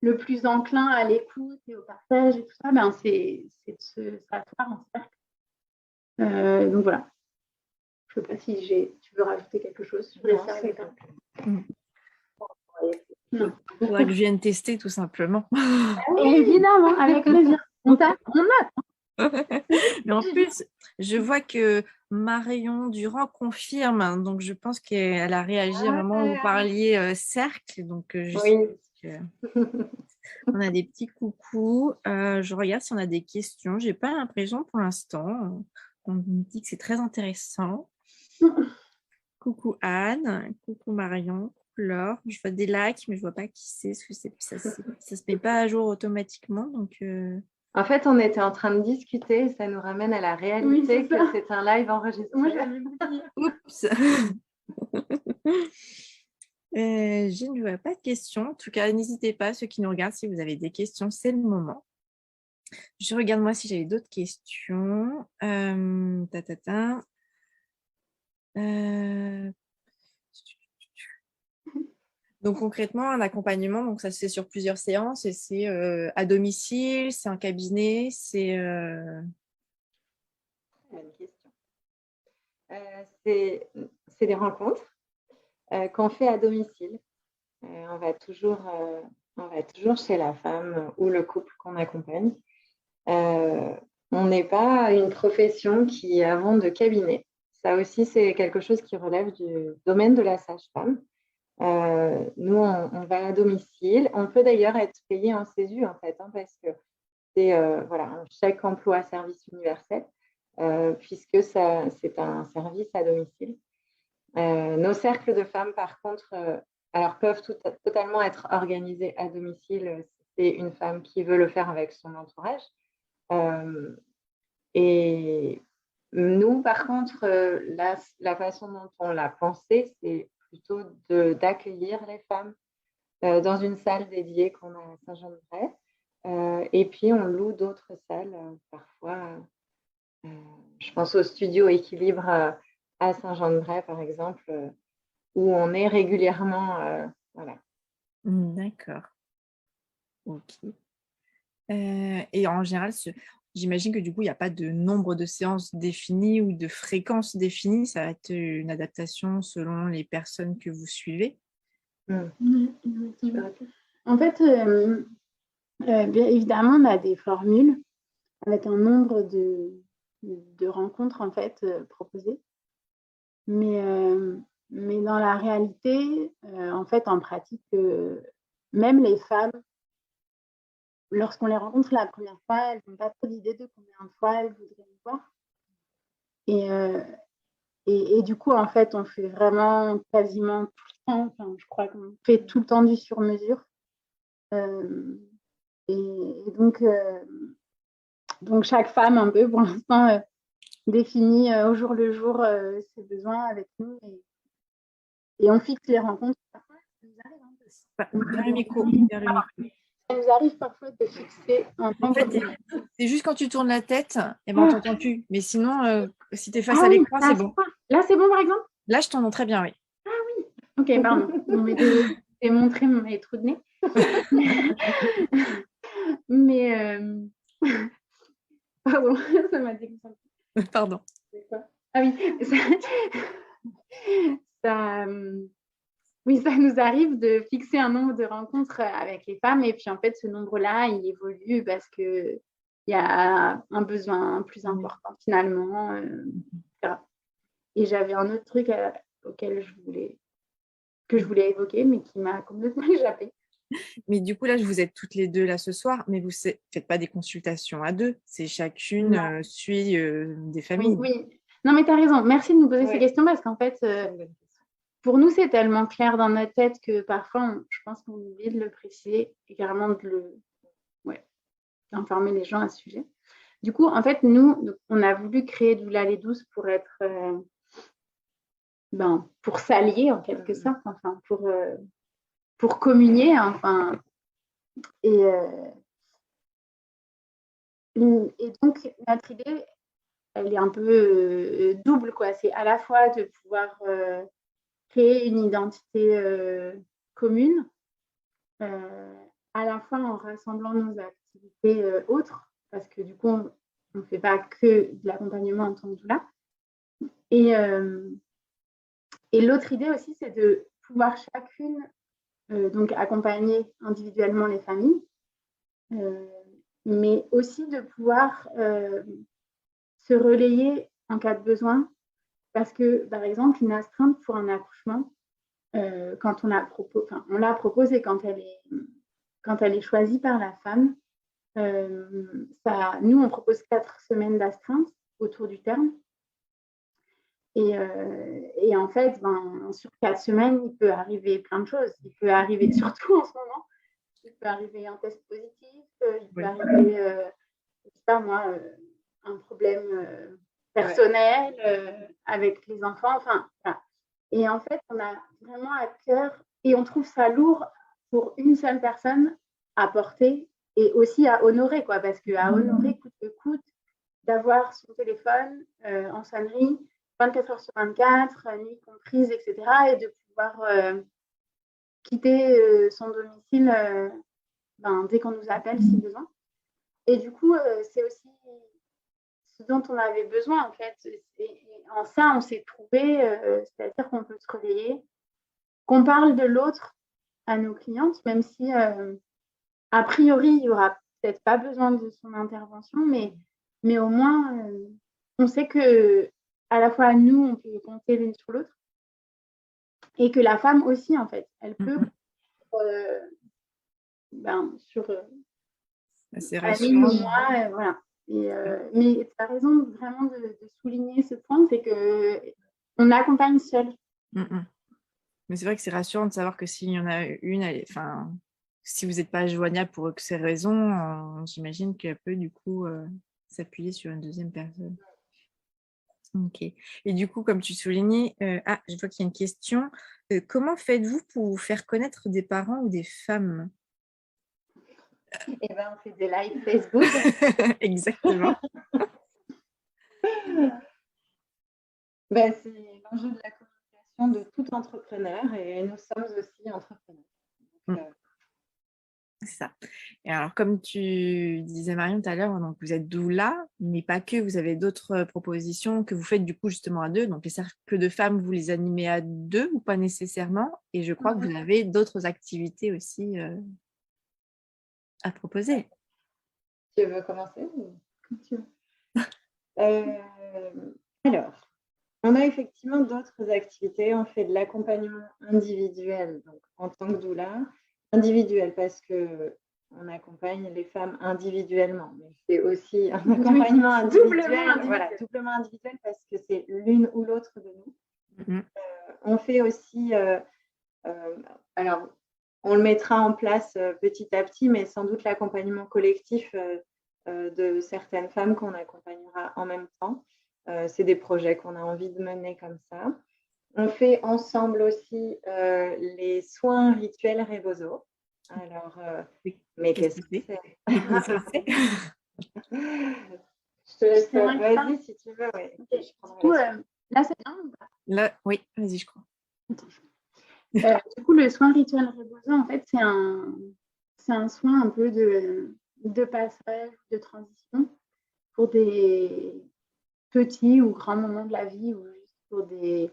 le plus enclin à l'écoute et au partage et tout ça, c'est de s'asseoir en cercle. Donc voilà. Je ne sais pas si tu veux rajouter quelque chose sur les cercles. Non. Faudra que je vienne tester tout simplement. Évidemment, avec plaisir. On a. Mais en plus, je vois que Marion Durand confirme, donc je pense qu'elle a réagi vraiment. Vous parliez cercle, donc je sais on a des petits coucous. Je regarde si on a des questions. J'ai pas l'impression pour l'instant. On me dit que c'est très intéressant. Coucou Anne, coucou Marion, coucou Laure. Je vois des likes, mais je vois pas qui c'est. Ça se met pas à jour automatiquement, donc. En fait, on était en train de discuter et ça nous ramène à la réalité que c'est un live enregistré. Moi, j'avais oublié. Oups. Je ne vois pas de questions. En tout cas, n'hésitez pas, ceux qui nous regardent, si vous avez des questions, c'est le moment. Je regarde moi si j'avais d'autres questions. Donc concrètement, un accompagnement, donc ça se fait sur plusieurs séances et c'est à domicile, c'est un cabinet, c'est... Bonne question. C'est des rencontres qu'on fait à domicile. On va toujours chez la femme ou le couple qu'on accompagne. On n'est pas une profession qui a vente de cabinet. Ça aussi, c'est quelque chose qui relève du domaine de la sage-femme. Nous, on va à domicile. On peut d'ailleurs être payé en CESU, en fait, hein, parce que c'est un chèque emploi service universel, puisque c'est un service à domicile. Nos cercles de femmes, par contre, alors peuvent totalement être organisés à domicile. C'est une femme qui veut le faire avec son entourage. Et nous, par contre, la façon dont on l'a pensé, c'est plutôt d'accueillir les femmes dans une salle dédiée qu'on a à Saint-Jean-de-Bray. Et puis, on loue d'autres salles, parfois. Je pense au studio Équilibre à Saint-Jean-de-Bray, par exemple, où on est régulièrement. Voilà. D'accord. Ok. Et en général, j'imagine que du coup, il n'y a pas de nombre de séances définies ou de fréquences définies. Ça va être une adaptation selon les personnes que vous suivez. En fait, bien évidemment, on a des formules avec un nombre de rencontres en fait proposées. Mais dans la réalité, en fait, en pratique, même les femmes, lorsqu'on les rencontre la première fois, elles n'ont pas trop d'idée de combien de fois elles voudraient nous voir. Et du coup, en fait, on fait vraiment quasiment tout le temps, enfin, je crois qu'on fait tout le temps du sur-mesure. Et donc, chaque femme, un peu, pour l'instant, définit au jour le jour ses besoins avec nous. Et on fixe les rencontres. Parfois, ça nous arrive, Vers le micro. Ça nous arrive parfois de fixer un temps. En fait, c'est juste quand tu tournes la tête, et ben, on ne t'entend plus. Mais sinon, si tu es face à l'écran, c'est bon. Là, c'est bon, par exemple? Là, je t'entends très bien, oui. Ah oui. Ok, pardon. J'ai montré mes trous de nez. Mais pardon, ça m'a déconcentré. Pardon. Ah oui, oui, ça nous arrive de fixer un nombre de rencontres avec les femmes et puis en fait, ce nombre-là, il évolue parce qu'il y a un besoin plus important finalement. Et j'avais un autre truc auquel que je voulais évoquer, mais qui m'a complètement échappé. Mais du coup, là, vous êtes toutes les deux là ce soir, mais vous ne faites pas des consultations à deux. C'est chacune suit des familles. Oui. Non, mais tu as raison. Merci de nous poser ces questions parce qu'en fait, pour nous, c'est tellement clair dans notre tête que parfois, je pense qu'on oublie de le préciser et carrément d'informer les gens à ce sujet. Du coup, en fait, nous, on a voulu créer Doula les douces pour être... pour s'allier en quelque sorte, enfin, pour communier, enfin... Et donc, notre idée, elle est un peu double, quoi. C'est à la fois de pouvoir créer une identité commune, à la fois en rassemblant nos activités autres, parce que du coup, on ne fait pas que de l'accompagnement en tant que doula. Et l'autre idée aussi, c'est de pouvoir chacune donc accompagner individuellement les familles, mais aussi de pouvoir se relayer en cas de besoin. Parce que, par exemple, une astreinte pour un accouchement, quand on l'a proposée quand elle est choisie par la femme, nous, on propose 4 semaines d'astreinte autour du terme. Et en fait, sur 4 semaines, il peut arriver plein de choses. Il peut arriver, surtout en ce moment, il peut arriver un test positif, il peut arriver, je ne sais pas moi, un problème personnel avec les enfants. Enfin, voilà. Et en fait, on a vraiment à cœur, et on trouve ça lourd pour une seule personne à porter et aussi à honorer, quoi, parce qu'à honorer coûte que coûte d'avoir son téléphone en sonnerie 24 heures sur 24, nuit comprise, etc. Et de pouvoir quitter son domicile dès qu'on nous appelle si besoin. Et du coup, c'est aussi ce dont on avait besoin, en fait. Et en ça, on s'est trouvé, c'est-à-dire qu'on peut se relayer, qu'on parle de l'autre à nos clientes, même si, a priori, il n'y aura peut-être pas besoin de son intervention, mais au moins, on sait que à la fois nous, on peut compter l'une sur l'autre. et que la femme aussi, en fait, elle peut sur c'est année ou rassurant. mois, voilà. Mais tu as raison vraiment de souligner ce point, c'est qu'on accompagne seul. Mais c'est vrai que c'est rassurant de savoir que s'il y en a une, si vous n'êtes pas joignable pour ces raisons, j'imagine qu'elle peut du coup s'appuyer sur une deuxième personne. Ok. Et du coup, comme tu soulignais, je vois qu'il y a une question. Comment faites-vous pour vous faire connaître des parents ou des femmes? Eh ben, on fait des lives Facebook. Exactement. C'est l'enjeu de la communication de tout entrepreneur et nous sommes aussi entrepreneurs. C'est ça. Et alors, comme tu disais, Marion, tout à l'heure, donc vous êtes doula, mais pas que, vous avez d'autres propositions que vous faites du coup justement à deux. Donc, les cercles de femmes, vous les animez à deux ou pas nécessairement. Et je crois que vous avez d'autres activités aussi à proposer. Tu veux commencer ou... Alors, on a effectivement d'autres activités. On fait de l'accompagnement individuel, donc en tant que doula. Individuel parce qu'on accompagne les femmes individuellement, mais c'est aussi un accompagnement individuel, doublement individuel parce que c'est l'une ou l'autre de nous. On fait aussi, alors on le mettra en place petit à petit, mais sans doute l'accompagnement collectif de certaines femmes qu'on accompagnera en même temps. C'est des projets qu'on a envie de mener comme ça. On fait ensemble aussi les soins rituels Rebozo. Alors, mais qu'est-ce que c'est? Je te laisse, vas-y si tu veux. Ouais. Okay. Du coup, là, c'est bien ou pas? Là, oui, vas-y, je crois. Du coup, le soin rituel Rebozo, en fait, c'est un soin un peu de passage, de transition pour des petits ou grands moments de la vie ou juste pour des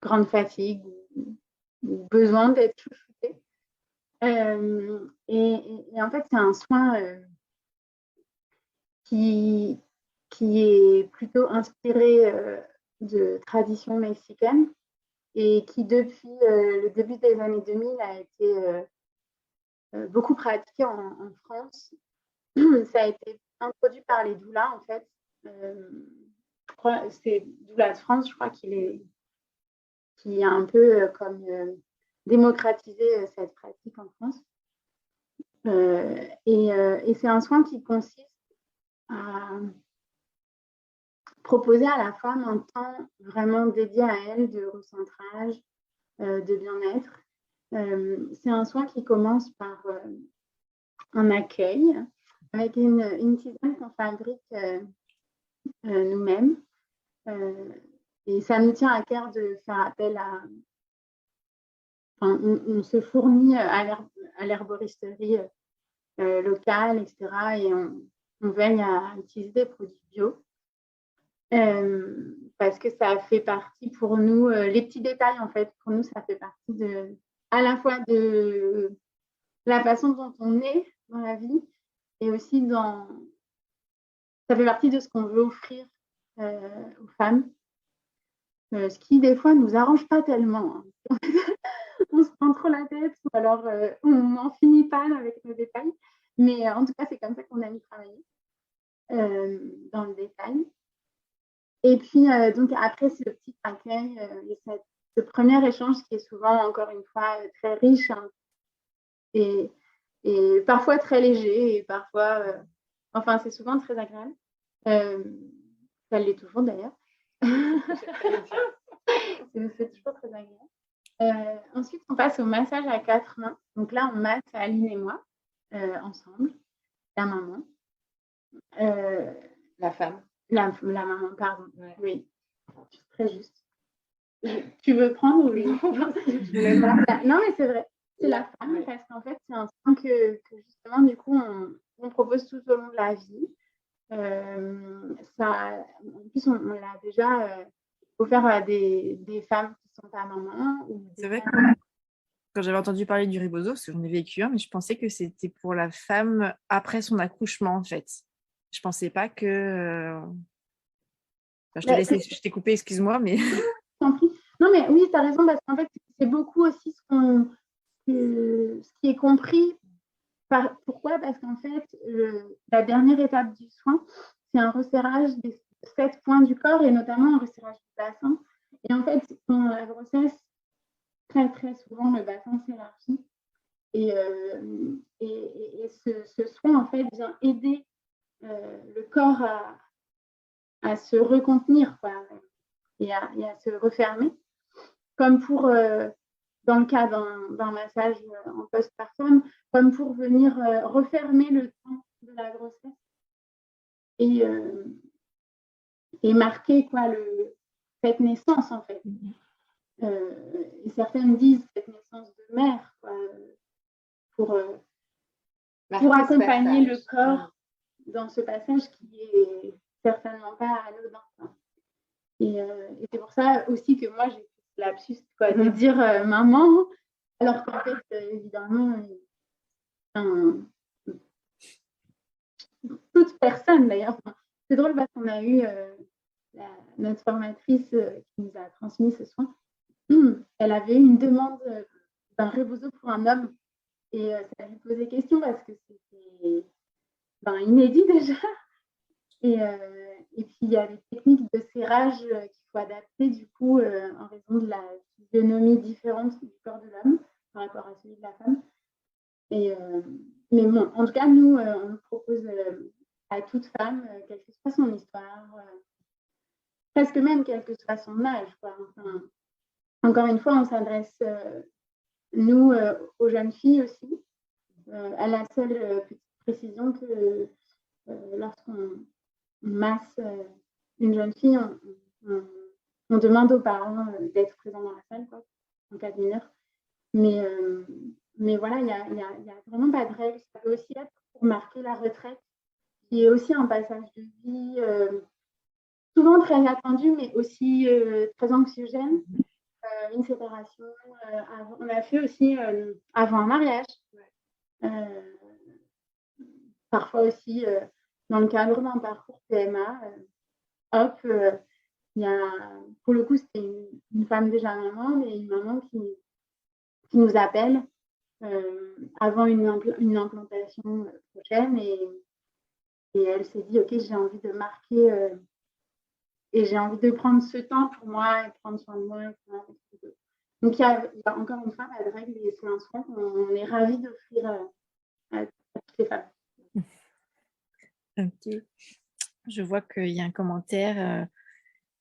grandes fatigues ou besoin d'être chouchouté. Et en fait, c'est un soin qui est plutôt inspiré de traditions mexicaines et qui, depuis le début des années 2000, a été beaucoup pratiqué en France. Ça a été introduit par les doulas, en fait. Je crois, c'est Doula de France, je crois qui a un peu comme démocratisé cette pratique en France. Et c'est un soin qui consiste à proposer à la femme un temps vraiment dédié à elle de recentrage, de bien-être. C'est un soin qui commence par un accueil avec une tisane qu'on fabrique nous-mêmes. Et ça nous tient à cœur de faire appel à... Enfin, on se fournit à l'herboristerie locale, etc. Et on veille à utiliser des produits bio. Parce que ça fait partie pour nous, les petits détails, en fait, pour nous, ça fait partie à la fois de la façon dont on est dans la vie et aussi ça fait partie de ce qu'on veut offrir aux femmes. Ce qui, des fois, ne nous arrange pas tellement. Hein. On se prend trop la tête ou alors on n'en finit pas avec nos détails. Mais en tout cas, c'est comme ça qu'on aime travailler dans le détail. Et puis, donc, après, c'est le petit accueil et ce premier échange qui est souvent, encore une fois, très riche hein, et parfois très léger et parfois, enfin, c'est souvent très agréable. Ça l'est toujours, d'ailleurs. C'est toujours très agréable. Ensuite, on passe au massage à 4 mains. Donc là, on masse Aline et moi ensemble, la maman. La femme. La maman, pardon. Ouais. Oui, très juste. Tu veux prendre ou non, mais c'est vrai. C'est la femme ouais. Parce qu'en fait, c'est un soin que justement, du coup, on propose tout au long de la vie. En plus, on l'a déjà offert à des femmes qui sont pas mamans. C'est vrai que quand j'avais entendu parler du Rebozo, parce que j'en ai vécu un, mais je pensais que c'était pour la femme après son accouchement, en fait. Je pensais pas que... Enfin, je t'ai coupé, excuse-moi, mais... Non, mais oui, tu as raison, parce qu'en fait, c'est beaucoup aussi ce qui est compris. Pourquoi? Parce qu'en fait, la dernière étape du soin, c'est un resserrage des 7 points du corps et notamment un resserrage du bassin. Et en fait, pendant la grossesse, très très souvent, le bassin s'élargit. Et ce soin, en fait, vient aider le corps à se recontenir, quoi, et à se refermer. Comme pour, dans le cas d'un massage en postpartum, comme pour venir refermer le temps de la grossesse et marquer quoi, cette naissance, en fait. Et certaines disent cette naissance de mère, quoi, pour accompagner le corps dans ce passage qui est certainement pas anodin. Et c'est pour ça aussi que moi, j'ai lapsus de dire maman, alors qu'en fait, évidemment, toute personne d'ailleurs. C'est drôle parce qu'on a eu notre formatrice qui nous a transmis ce soin. Elle avait une demande d'un rebozo pour un homme et ça lui posait question parce que c'était inédit déjà. Et puis, il y a des techniques de serrage qu'il faut adapter du coup en raison de la physionomie différente du corps de l'homme par rapport à celui de la femme. Mais bon, en tout cas, nous, on propose à toute femme, quelle que soit son histoire, presque même quel que soit son âge, quoi. Enfin, encore une fois, on s'adresse, nous, aux jeunes filles aussi, à la seule petite précision que lorsqu'on masse une jeune fille, on demande aux parents d'être présents dans la salle, quoi, en cas de mineur. Mais voilà, il n'y a vraiment pas de règle. Ça peut aussi être pour marquer la retraite, qui est aussi un passage de vie souvent très attendu, mais aussi très anxiogène. Une séparation. On a fait aussi avant un mariage. Parfois aussi dans le cadre d'un parcours PMA. Il y a, pour le coup, c'était une femme déjà maman, mais une maman qui nous appelle avant une implantation prochaine et elle s'est dit, ok, j'ai envie de marquer et j'ai envie de prendre ce temps pour moi et prendre soin de moi. Donc, il y a encore une fois pas de règle et c'est un soin qu'on est ravis d'offrir à toutes les femmes. Ok. Je vois qu'il y a un commentaire,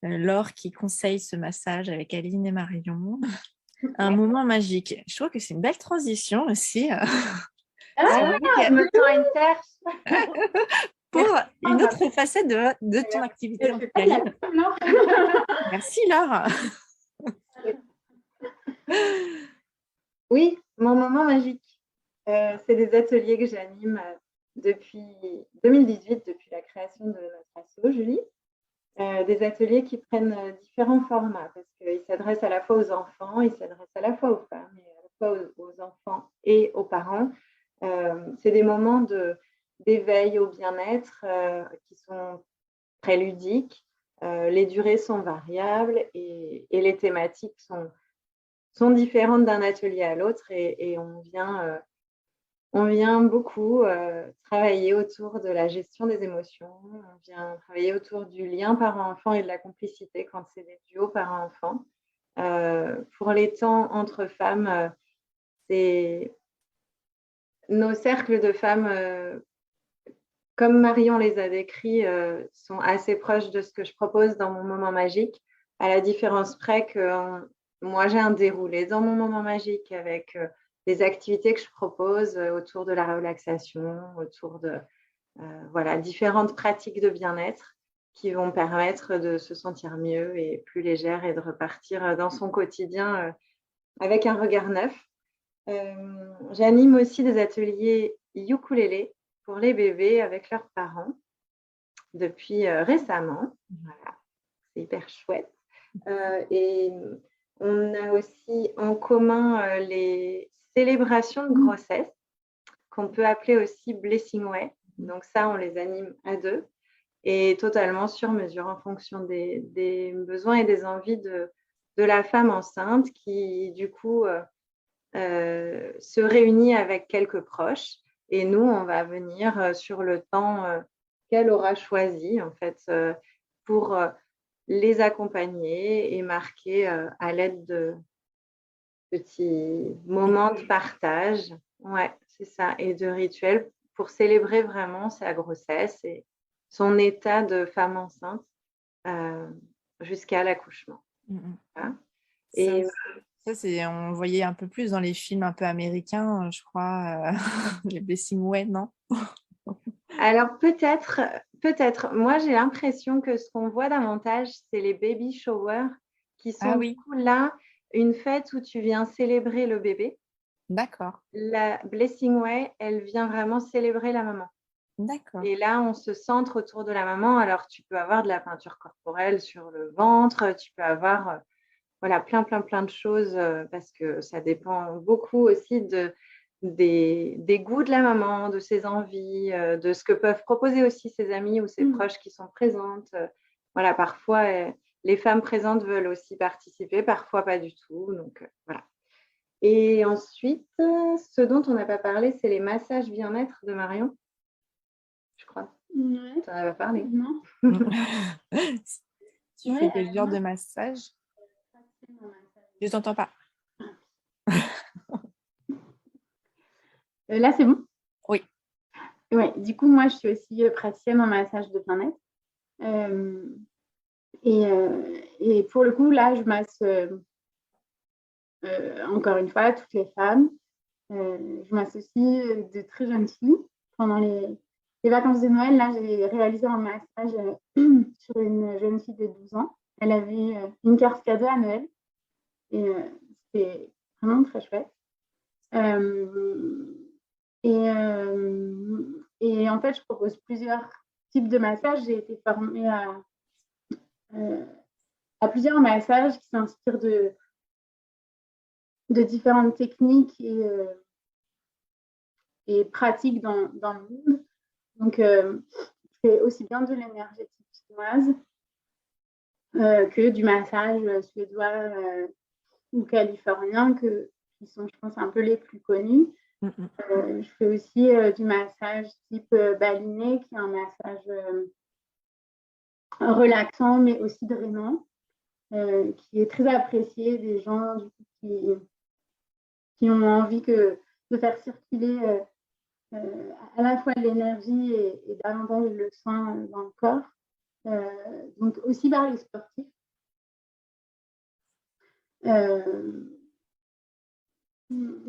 Laure qui conseille ce massage avec Aline et Marion. Un moment magique. Je trouve que c'est une belle transition aussi. Je me sens une perche. Pour une autre facette de ton activité. Merci Laure. Oui, mon moment magique. C'est des ateliers que j'anime depuis 2018, depuis la création de notre asso, Julie. Des ateliers qui prennent différents formats parce qu'ils s'adressent à la fois aux enfants, ils s'adressent à la fois aux femmes, et à la fois aux enfants et aux parents. C'est des moments d'éveil au bien-être qui sont très ludiques. Les durées sont variables et les thématiques sont différentes d'un atelier à l'autre et on vient beaucoup travailler autour de la gestion des émotions, on vient travailler autour du lien parent-enfant et de la complicité quand c'est des duos parent-enfant. Pour les temps entre femmes, nos cercles de femmes, comme Marion les a décrits, sont assez proches de ce que je propose dans mon moment magique, à la différence près que moi j'ai un déroulé dans mon moment magique avec des activités que je propose autour de la relaxation, autour de différentes pratiques de bien-être qui vont permettre de se sentir mieux et plus légère et de repartir dans son quotidien avec un regard neuf. J'anime aussi des ateliers ukulélé pour les bébés avec leurs parents depuis récemment. Voilà, c'est hyper chouette. Et on a aussi en commun les célébrations de grossesse qu'on peut appeler aussi Blessing Way. Donc ça, on les anime à deux et totalement sur mesure en fonction des besoins et des envies de de la femme enceinte qui, du coup, se réunit avec quelques proches. Et nous, on va venir sur le temps qu'elle aura choisi, en fait, pour les accompagner et marquer à l'aide de petits moments de partage. Ouais, c'est ça. Et de rituels pour célébrer vraiment sa grossesse et son état de femme enceinte euh, jusqu'à l'accouchement. Voilà. Et Ça, on le voyait un peu plus dans les films un peu américains, je crois, les Blessing Way, non? alors peut-être. Moi, j'ai l'impression que ce qu'on voit davantage, c'est les baby showers qui sont Ah du oui, coup là une fête où tu viens célébrer le bébé. d'accord, La Blessing Way, elle vient vraiment célébrer la maman. d'accord. Et là, on se centre autour de la maman. Alors, tu peux avoir de la peinture corporelle sur le ventre, tu peux avoir voilà, plein de choses parce que ça dépend beaucoup aussi des goûts de la maman, de ses envies, de ce que peuvent proposer aussi ses amis ou ses proches qui sont présentes. Voilà, parfois, les femmes présentes veulent aussi participer, parfois pas du tout. Donc, voilà. Et ensuite, ce dont on n'a pas parlé, c'est les massages bien-être de Marion, je crois. Ouais. Tu en avais parlé. Non. Tu fais quel genre de massage? Je t'entends pas. Là, c'est bon? Oui. Ouais, du coup, moi, je suis aussi praticienne en massage de bien-être. Et pour le coup, là, je masse encore une fois toutes les femmes. Je masse aussi de très jeunes filles. Pendant les vacances de Noël, là, j'ai réalisé un massage sur une jeune fille de 12 ans. Elle avait une carte cadeau à Noël. Et c'était vraiment très chouette. Et en fait, je propose plusieurs types de massages. J'ai été formée à plusieurs massages qui s'inspirent de différentes techniques et pratiques dans le monde. Donc, je fais aussi bien de l'énergétique chinoise que du massage suédois ou californien, qui sont, je pense, un peu les plus connus. Je fais aussi du massage type baliné, qui est un massage relaxant, mais aussi drainant, qui est très apprécié des gens du coup, qui ont envie de faire circuler à la fois l'énergie et davantage le soin dans le corps. Donc aussi par les sportifs. Je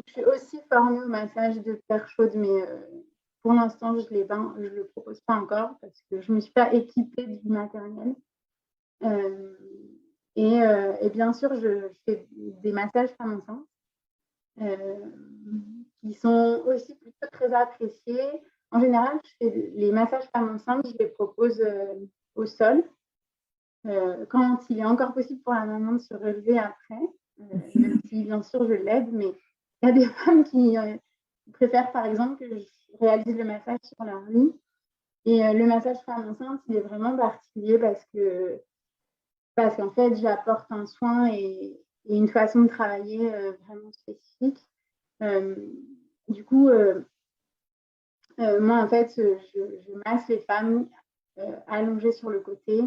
suis aussi formée au massage de terre chaude, mais pour l'instant, je ne le propose pas encore parce que je ne me suis pas équipée du matériel. Et bien sûr, je fais des massages femmes enceintes qui sont aussi plutôt très appréciés. En général, les massages femmes enceintes, je les propose au sol, quand il est encore possible pour la maman de se relever après, même si bien sûr je l'aide, mais il y a des femmes qui préfèrent par exemple que je réalise le massage sur leur lit. Et le massage femme enceinte, il est vraiment particulier parce qu'en fait, j'apporte un soin et une façon de travailler vraiment spécifique. Du coup, moi, en fait, je masse les femmes allongées sur le côté.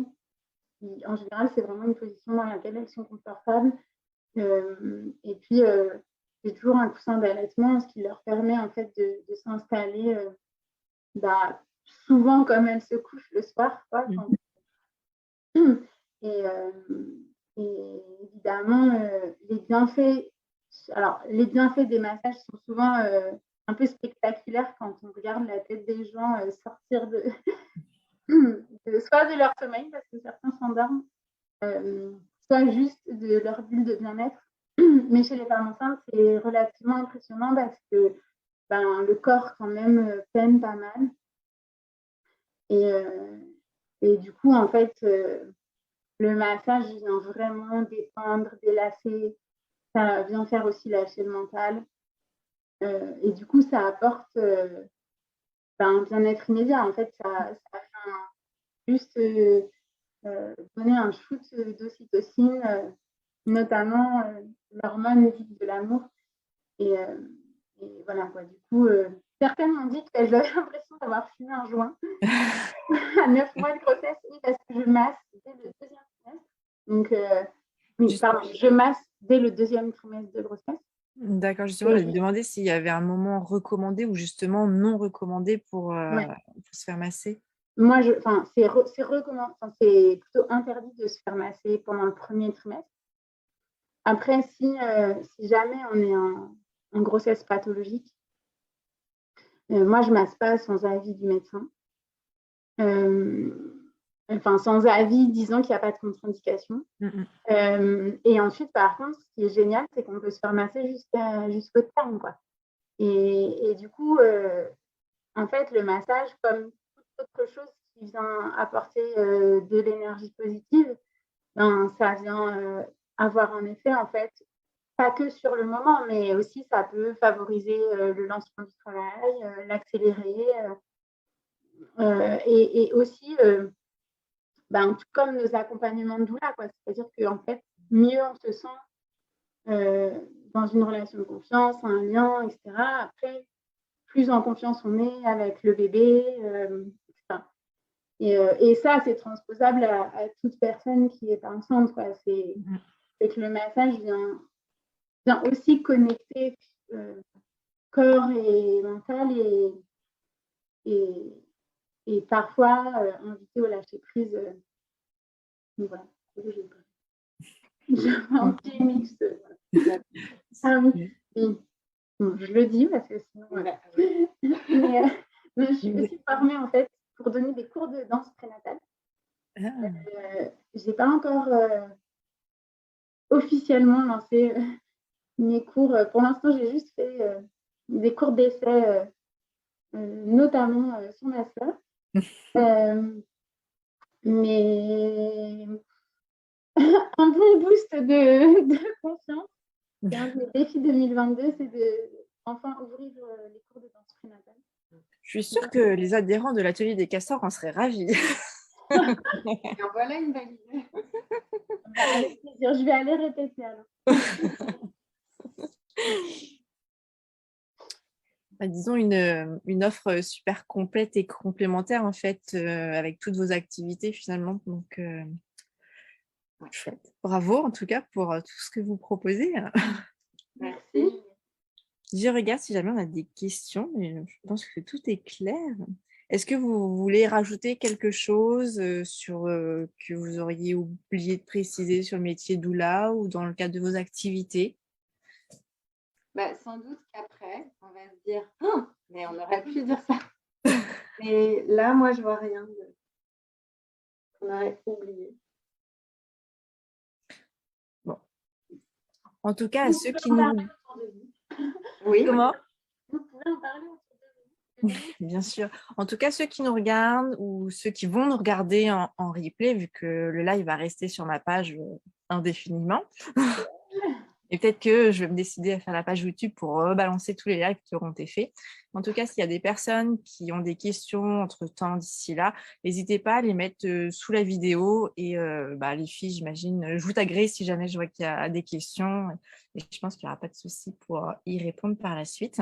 En général, c'est vraiment une position dans laquelle elles sont confortables. Et puis, j'ai toujours un coussin d'allaitement, ce qui leur permet en fait de s'installer souvent comme elles se couchent le soir. Quoi, et, évidemment, les bienfaits des massages sont souvent un peu spectaculaires quand on regarde la tête des gens sortir soit de leur sommeil, parce que certains s'endorment, soit juste de leur bulle de bien-être. Mais chez les femmes enceintes, c'est relativement impressionnant parce que le corps quand même peine pas mal. Et du coup, en fait, le massage vient vraiment détendre, délasser. Ça vient faire aussi lâcher le mental. Et du coup, ça apporte un bien-être immédiat. En fait, ça vient juste donner un shoot d'ocytocine notamment l'hormone dite de l'amour. Et voilà, quoi. Du coup, certaines m'ont dit que j'avais l'impression d'avoir fumé un joint à 9 mois de grossesse, oui, parce que je masse dès le deuxième trimestre. Donc, oui, pardon, je masse dès le deuxième trimestre de grossesse. D'accord, justement, je me demandais s'il y avait un moment recommandé ou justement non recommandé pour se faire masser. Moi, c'est c'est plutôt interdit de se faire masser pendant le premier trimestre. Après, si jamais on est en grossesse pathologique, moi, je ne masse pas sans avis du médecin. Sans avis disant qu'il n'y a pas de contre-indication. Et ensuite, par contre, ce qui est génial, c'est qu'on peut se faire masser jusqu'au terme, quoi. Et du coup, en fait, le massage, comme toute autre chose qui vient apporter de l'énergie positive, ça vient avoir un effet, en fait, pas que sur le moment, mais aussi ça peut favoriser le lancement du travail, l'accélérer, et aussi, comme nos accompagnements de doula, quoi. C'est-à-dire qu'en fait, mieux on se sent dans une relation de confiance, un lien, etc. Après, plus en confiance on est avec le bébé, etc. Et ça, c'est transposable à toute personne qui est enceinte, quoi. C'est que le massage vient aussi connecter corps et mental et parfois inviter au lâcher prise. Voilà. J'ai un petit mix. Ah oui. Bon, je le dis parce que sinon. Voilà. Mais je suis aussi formée en fait pour donner des cours de danse prénatale. J'ai pas encore officiellement lancé mes cours. Pour l'instant, j'ai juste fait des cours d'essai, notamment sur ma sœur. Mais un bon boost de confiance. C'est un des défis 2022, c'est de enfin ouvrir les cours de danse prénatale. Je suis sûre que les adhérents de l'atelier des castors en seraient ravis. Et en voilà une belle idée. Avec plaisir, je vais aller répéter alors. Disons une offre super complète et complémentaire en fait avec toutes vos activités finalement. Donc, chouette. Bravo en tout cas pour tout ce que vous proposez. Merci. Je regarde si jamais on a des questions, mais je pense que tout est clair. Est-ce que vous voulez rajouter quelque chose que vous auriez oublié de préciser sur le métier doula ou dans le cadre de vos activités? Sans doute qu'après, on va se dire oh, mais on aurait pu dire ça. Mais là, moi, je vois rien qu'on aurait oublié. Bon. En tout cas, à ceux qui nous... Oui. Comment? Vous pouvez en parler autour de vous. Bien sûr. En tout cas, ceux qui nous regardent ou ceux qui vont nous regarder en replay, vu que le live va rester sur ma page indéfiniment. Et peut-être que je vais me décider à faire la page YouTube pour rebalancer tous les lives qui auront été faits. En tout cas, s'il y a des personnes qui ont des questions entre-temps d'ici là, n'hésitez pas à les mettre sous la vidéo. Et les filles, j'imagine, je vous taguerai si jamais je vois qu'il y a des questions. Et je pense qu'il n'y aura pas de souci pour y répondre par la suite.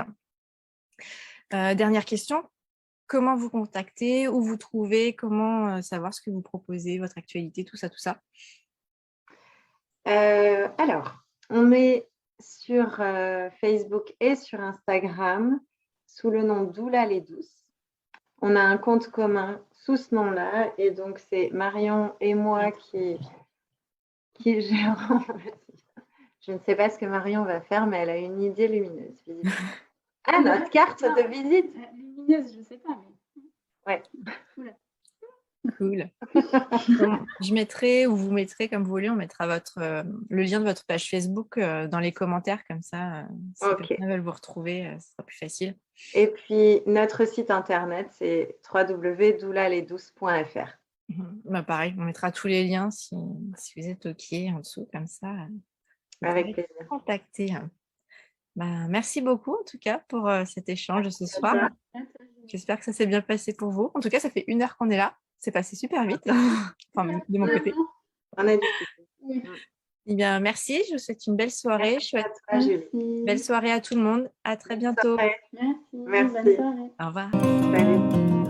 Dernière question. Comment vous contacter, où vous trouvez, comment savoir ce que vous proposez, votre actualité, tout ça, tout ça? Alors, on est sur Facebook et sur Instagram sous le nom Doula les Douces. On a un compte commun sous ce nom-là et donc c'est Marion et moi qui gérons. Je ne sais pas ce que Marion va faire, mais elle a une idée lumineuse. Ah, notre carte de visite. Lumineuse, je ne sais pas. Mais... Ouais. Cool. Je mettrai, ou vous mettrez, comme vous voulez, on mettra le lien de votre page Facebook dans les commentaires, comme ça, si quelqu'un veut vous retrouver, ce sera plus facile. Et puis, notre site internet, c'est www.doulalezdouces.fr. Pareil, on mettra tous les liens si vous êtes OK en dessous, comme ça. Avec plaisir. Contacter. Merci beaucoup, en tout cas, pour cet échange de ce soir. J'espère que ça s'est bien passé pour vous. En tout cas, ça fait 1 heure qu'on est là. C'est passé super vite, enfin, de mon côté. On a discuté. Eh bien, merci. Je vous souhaite une belle soirée. Merci à toi, Julie. Belle soirée à tout le monde. À très bientôt. Merci. Merci. Bonne soirée. Au revoir. Salut.